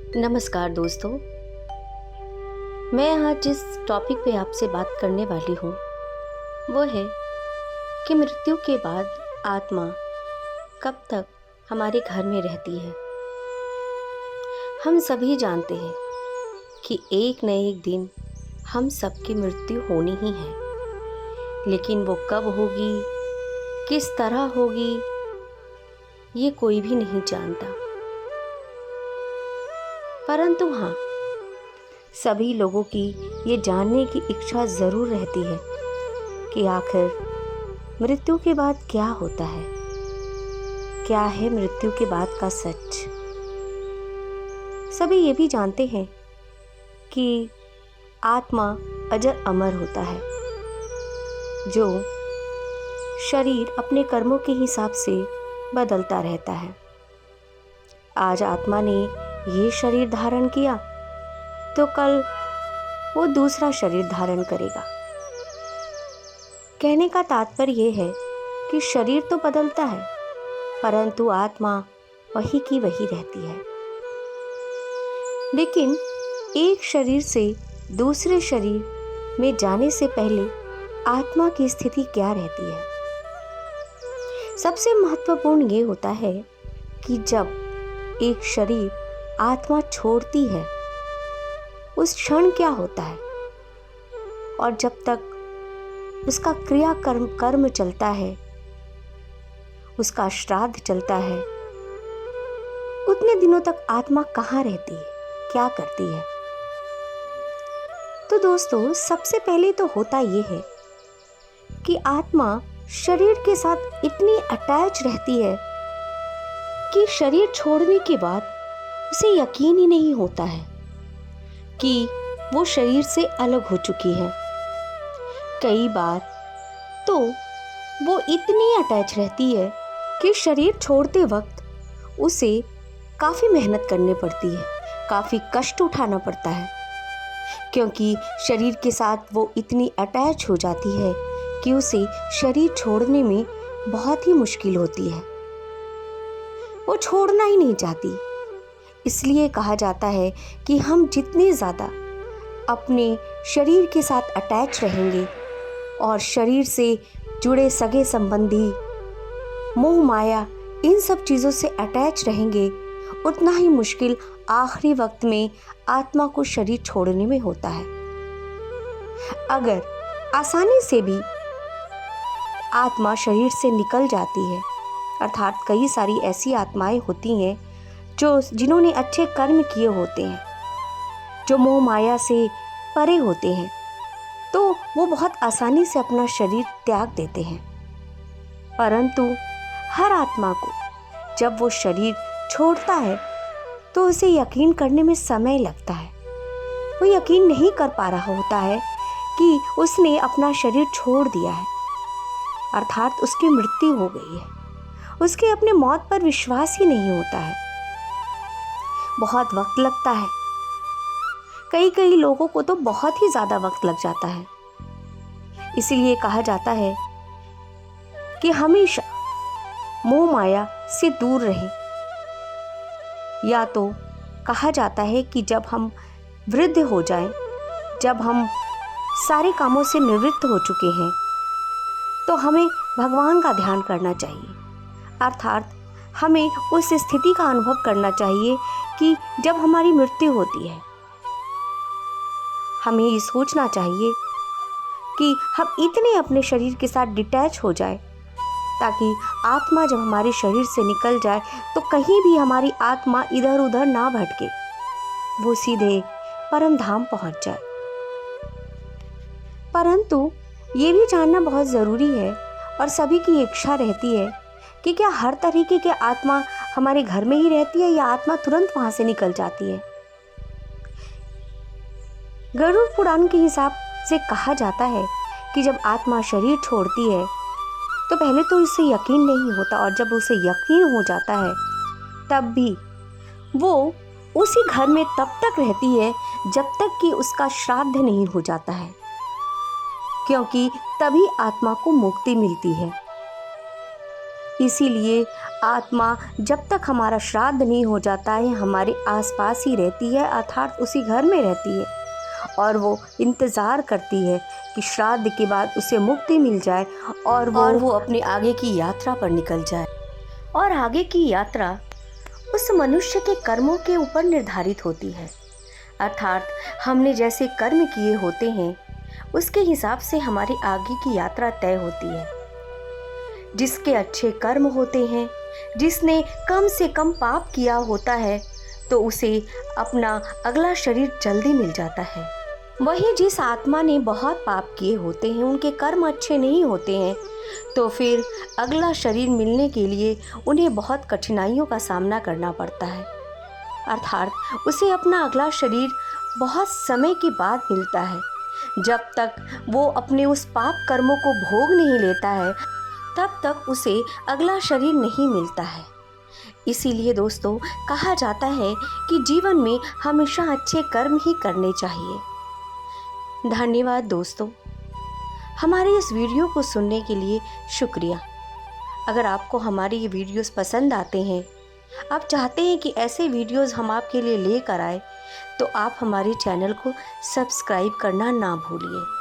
नमस्कार दोस्तों। मैं आज जिस टॉपिक पे आपसे बात करने वाली हूँ वो है कि मृत्यु के बाद आत्मा कब तक हमारे घर में रहती है। हम सभी जानते हैं कि एक न एक दिन हम सबकी मृत्यु होनी ही है, लेकिन वो कब होगी, किस तरह होगी, ये कोई भी नहीं जानता। परंतु हाँ, सभी लोगों की ये जानने की इच्छा ज़रूर रहती है कि आखिर मृत्यु के बाद क्या होता है, क्या है मृत्यु के बाद का सच। सभी ये भी जानते हैं कि आत्मा अजर अमर होता है, जो शरीर अपने कर्मों के हिसाब से बदलता रहता है। आज आत्मा ने ये शरीर धारण किया तो कल वो दूसरा शरीर धारण करेगा। कहने का तात्पर्य ये है कि शरीर तो बदलता है, परंतु आत्मा वही की वही रहती है। लेकिन एक शरीर से दूसरे शरीर में जाने से पहले आत्मा की स्थिति क्या रहती है। सबसे महत्वपूर्ण ये होता है कि जब एक शरीर आत्मा छोड़ती है उस क्षण क्या होता है, और जब तक उसका क्रिया कर्म चलता है, उसका श्राद्ध चलता है, उतने दिनों तक आत्मा कहाँ रहती है, क्या करती है। तो दोस्तों, सबसे पहले तो होता ये है कि आत्मा शरीर के साथ इतनी अटैच रहती है कि शरीर छोड़ने के बाद उसे यकीन ही नहीं होता है कि वो शरीर से अलग हो चुकी है। कई बार तो वो इतनी अटैच रहती है कि शरीर छोड़ते वक्त उसे काफ़ी मेहनत करनी पड़ती है, काफ़ी कष्ट उठाना पड़ता है, क्योंकि शरीर के साथ वो इतनी अटैच हो जाती है कि उसे शरीर छोड़ने में बहुत ही मुश्किल होती है। वो छोड़ना ही नहीं चाहती। इसलिए कहा जाता है कि हम जितने ज़्यादा अपने शरीर के साथ अटैच रहेंगे और शरीर से जुड़े सगे संबंधी, मोह माया, इन सब चीज़ों से अटैच रहेंगे, उतना ही मुश्किल आखिरी वक्त में आत्मा को शरीर छोड़ने में होता है। अगर आसानी से भी आत्मा शरीर से निकल जाती है, अर्थात कई सारी ऐसी आत्माएं होती हैं जिन्होंने अच्छे कर्म किए होते हैं, जो मोह माया से परे होते हैं, तो वो बहुत आसानी से अपना शरीर त्याग देते हैं। परंतु हर आत्मा को जब वो शरीर छोड़ता है तो उसे यकीन करने में समय लगता है। वो यकीन नहीं कर पा रहा होता है कि उसने अपना शरीर छोड़ दिया है, अर्थात उसकी मृत्यु हो गई है। उसके अपने मौत पर विश्वास ही नहीं होता है। बहुत वक्त लगता है, कई लोगों को तो बहुत ही ज़्यादा वक्त लग जाता है। इसलिए कहा जाता है कि हमेशा मोह माया से दूर रहें। या तो कहा जाता है कि जब हम वृद्ध हो जाएं, जब हम सारे कामों से निवृत्त हो चुके हैं, तो हमें भगवान का ध्यान करना चाहिए, अर्थात हमें उस स्थिति का अनुभव करना चाहिए कि जब हमारी मृत्यु होती है, हमें ये सोचना चाहिए कि हम इतने अपने शरीर के साथ डिटैच हो जाए ताकि आत्मा जब हमारे शरीर से निकल जाए तो कहीं भी हमारी आत्मा इधर उधर ना भटके, वो सीधे परम धाम पहुंच जाए। परंतु ये भी जानना बहुत ज़रूरी है और सभी की इच्छा रहती है कि क्या हर तरीके के आत्मा हमारे घर में ही रहती है या आत्मा तुरंत वहाँ से निकल जाती है। गरुड़ पुराण के हिसाब से कहा जाता है कि जब आत्मा शरीर छोड़ती है तो पहले तो उसे यकीन नहीं होता, और जब उसे यकीन हो जाता है तब भी वो उसी घर में तब तक रहती है जब तक कि उसका श्राद्ध नहीं हो जाता है, क्योंकि तभी आत्मा को मुक्ति मिलती है। इसीलिए आत्मा जब तक हमारा श्राद्ध नहीं हो जाता है हमारे आसपास ही रहती है, अर्थात उसी घर में रहती है, और वो इंतज़ार करती है कि श्राद्ध के बाद उसे मुक्ति मिल जाए और वो अपनी आगे की यात्रा पर निकल जाए। और आगे की यात्रा उस मनुष्य के कर्मों के ऊपर निर्धारित होती है, अर्थात हमने जैसे कर्म किए होते हैं उसके हिसाब से हमारी आगे की यात्रा तय होती है। जिसके अच्छे कर्म होते हैं, जिसने कम से कम पाप किया होता है, तो उसे अपना अगला शरीर जल्दी मिल जाता है। वहीं जिस आत्मा ने बहुत पाप किए होते हैं, उनके कर्म अच्छे नहीं होते हैं, तो फिर अगला शरीर मिलने के लिए उन्हें बहुत कठिनाइयों का सामना करना पड़ता है, अर्थात उसे अपना अगला शरीर बहुत समय के बाद मिलता है। जब तक वो अपने उस पाप कर्मों को भोग नहीं लेता है तब तक उसे अगला शरीर नहीं मिलता है। इसीलिए दोस्तों कहा जाता है कि जीवन में हमेशा अच्छे कर्म ही करने चाहिए। धन्यवाद दोस्तों, हमारे इस वीडियो को सुनने के लिए शुक्रिया। अगर आपको हमारे ये वीडियोस पसंद आते हैं, आप चाहते हैं कि ऐसे वीडियोस हम आपके लिए लेकर आए, तो आप हमारे चैनल को सब्सक्राइब करना ना भूलिए।